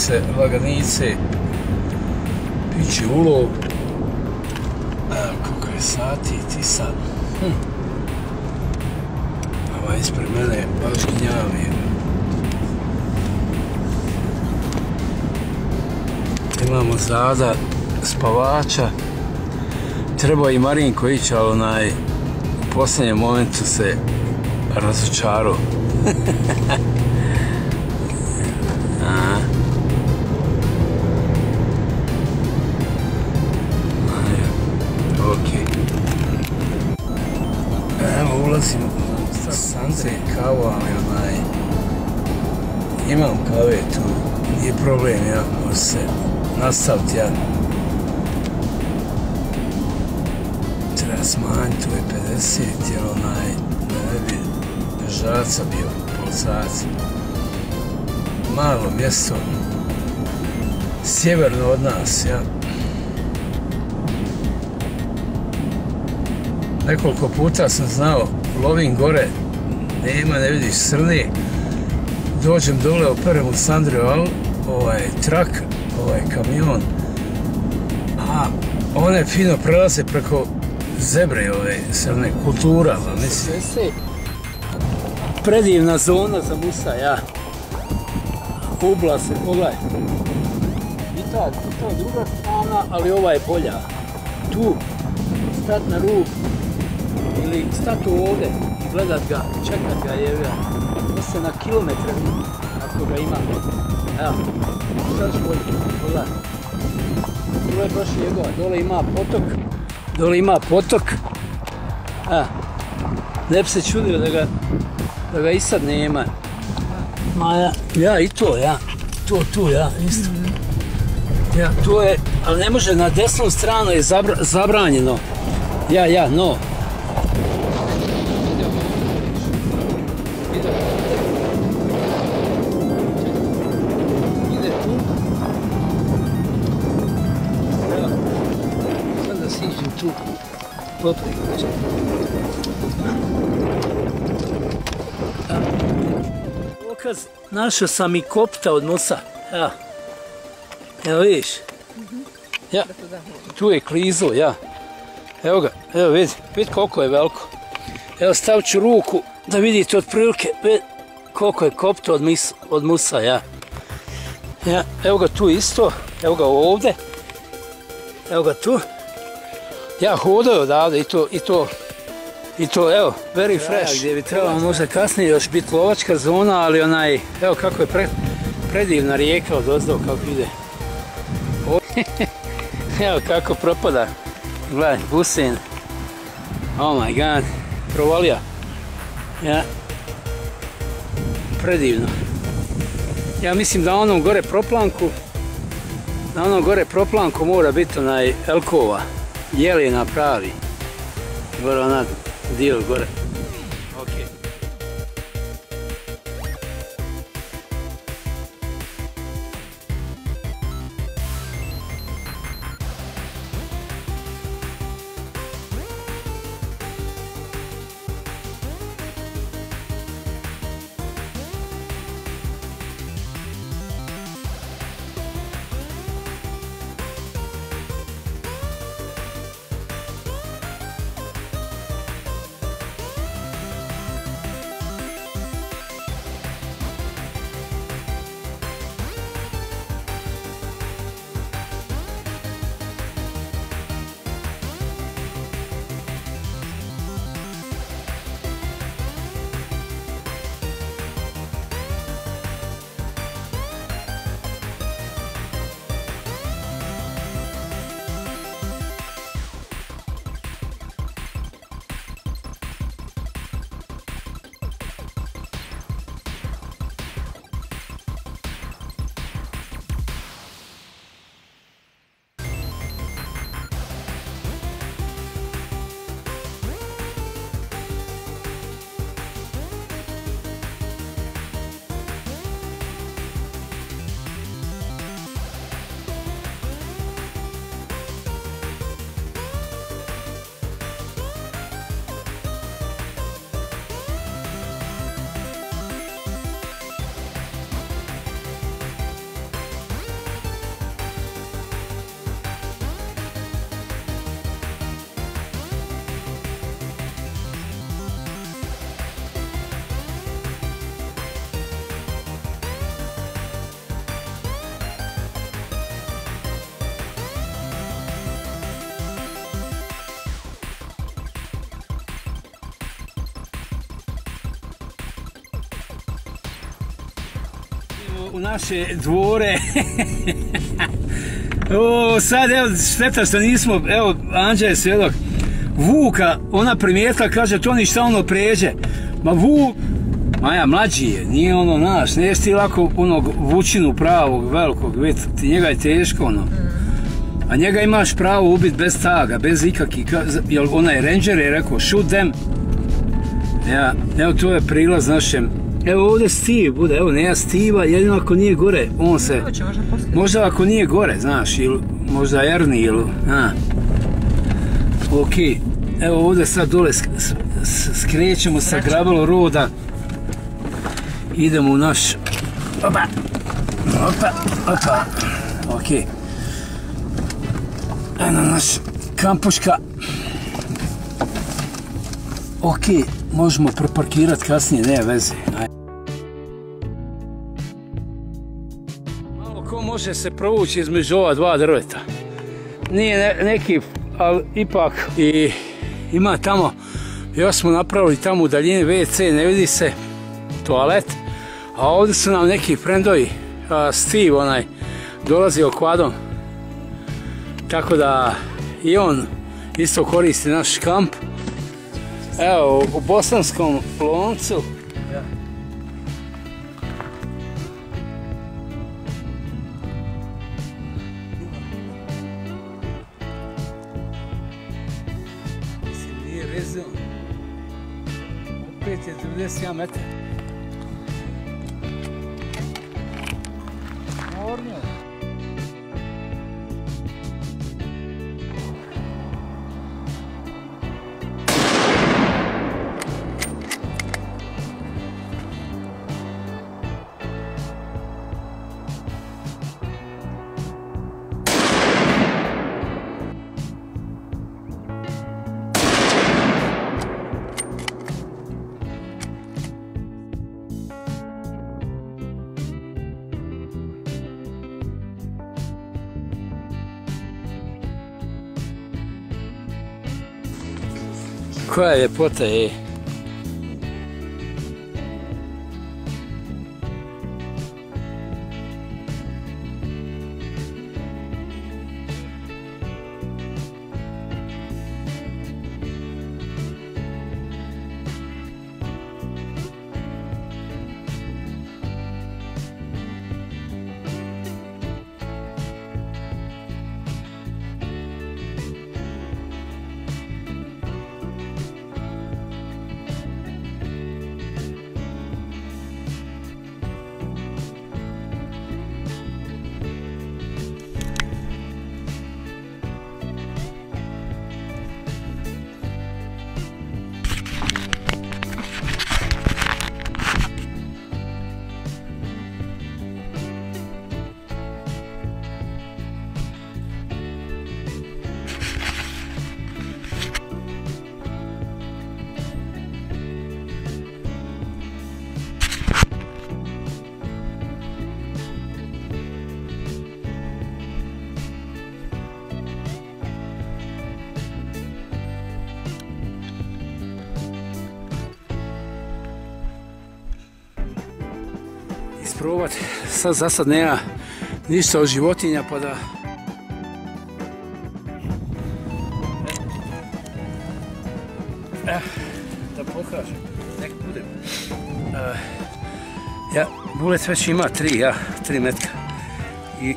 se laganice, piće ulov. Evo koliko je sati ti sad. Ova ispred mene baš gnjavi. Imamo zada spavača. Trebao i Marinko ići, ali u posljednjem momentu se razočarao. Evo ulazimo u Sance kavu, ali imam kave tu, nije problem, ja može se nastaviti, ja treba smanjiti, tu je 50, jer da ne bi žaca bio policajac. Malo mjesto, sjeverno od nas, ja. Nekoliko puta sam znao, lovim gore, nema, ne vidiš srne, dođem dole, operem u Sandriju, trak, kamion, a one fino prelaze preko zebre, srne, kultura, mislim. Predivna zona za musa, ja. Ubla se, pogledaj. I ta druga strana, ali ova je bolja. Tu, stat na rub, ili stati ovdje i gledat ga, čekat ga, jevija. Mislim na kilometre, ako ga ima. Evo, sad ću bolje, pogledaj. Dole je baš njegova, dole ima potok. Ne bi se čudio da ga i sad nema. Ma ja i to, ja. Tu, ja, isto. Ja, to je, ali ne može, na desnu stranu je zabranjeno. No. Ide tu. Evo, sad da siđem tu. Popri. Dokaz, našao sam i kopta od musa. Evo vidiš. Ja, tu je klizo, ja. Evo ga, evo vidi koliko je veliko. Evo stavit ću ruku da vidite otprilike koliko je kopta od musa, ja. Evo ga tu isto, evo ga ovdje. Evo ga tu. Ja hodao odavde i to, evo, very fresh. Gdje bi trebalo možda kasnije još biti lovačka zona, ali evo kako je predivna rijeka od ozdo, kako ide. Evo kako propada. Gledaj, Busin. Oh my god, provalija. Ja. Predivno. Ja mislim da onom gore proplanku mora biti elkova. Jelena pravi. Gore onaj dio gore. u naše dvore. O, sad evo šteta što nismo, evo Anđa je svjedok. Vuka, ona primijetila, kaže Toni šta ono pređe. Ma Vuk, Maja mlađi je, nije ono naš, neš ti lako onog vučinu pravog, velikog, vidite, njega je teško ono. A njega imaš pravo ubiti bez taga, bez ikakvih, jer onaj ranger je rekao shoot them. Ja, evo to je prilaz našem. Evo ovdje Steve bude, evo nema Steve-a, jedino ako nije gore, on se, možda ako nije gore, znaš, ili možda Ernie ili, ok, evo ovdje sad dole skrećemo sa Gravel Roada, idemo u naš, opa, ok, eno naš kampuška, ok, možemo preparkirati kasnije, ne veze. Malo ko može se provući između ova dva drveta. Nije neki, ali ipak i ima tamo, još smo napravili tamo u daljini WC, ne vidi se toalet, a ovdje su nam neki frendovi, Steve onaj, dolazi okvadom, tako da i on isto koristi naš kamp. Evo, u Bosanskom loncu. Mislim, nije rezon. Opet je 91 metar. Mornio. Koja je ljepota je. Isprobati, sad za sad nema ništa od životinja pa da da pokažem, nek budem. Ja, Bullet već ima 3 metka i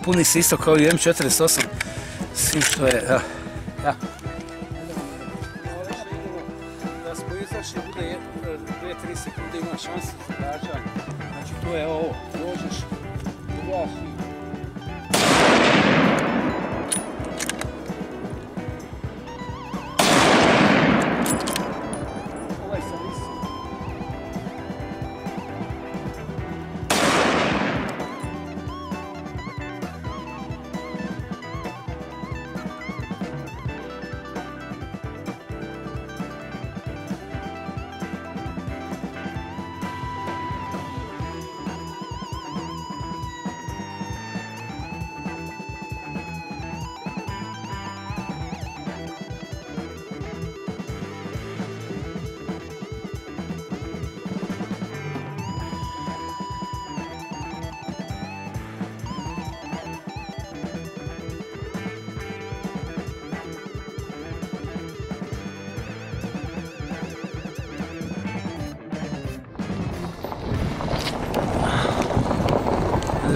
puni se isto kao i M48, s tim što je, ja. Da smo izašli, bude 2-3 sekunde ima šanse za gađanje, znači to je ovo, dođeš, gledaš i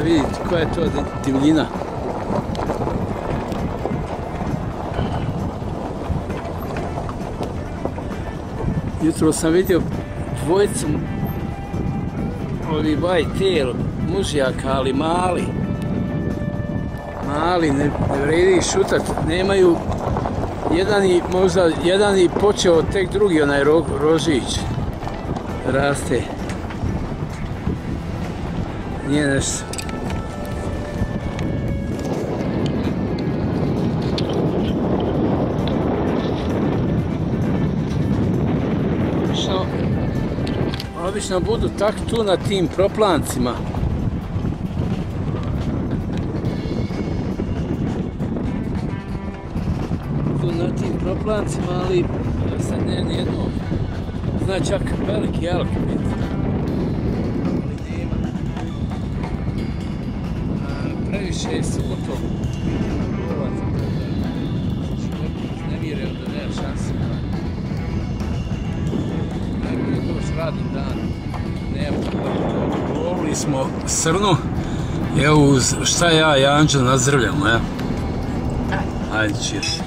da vidite koja je to divljina. Jutro sam vidio dvojicu ovi white-tail mužjaka, ali mali. Mali, ne vredi ih šutat, nemaju jedan i počeo, tek drugi onaj rožić raste. Nije nešto. Obično budu tak tu na tim proplancima. Tu na tim proplancima, ali sad ne nijedno. Zna čak veliki jelke biti. Ali nema. Previše je suto. Ne vjerujem da nema šanse. Radnim danom. Lovili smo srnu. Evo uz šta ja i Anđel nazrljamo, ja? Ajde, cheers.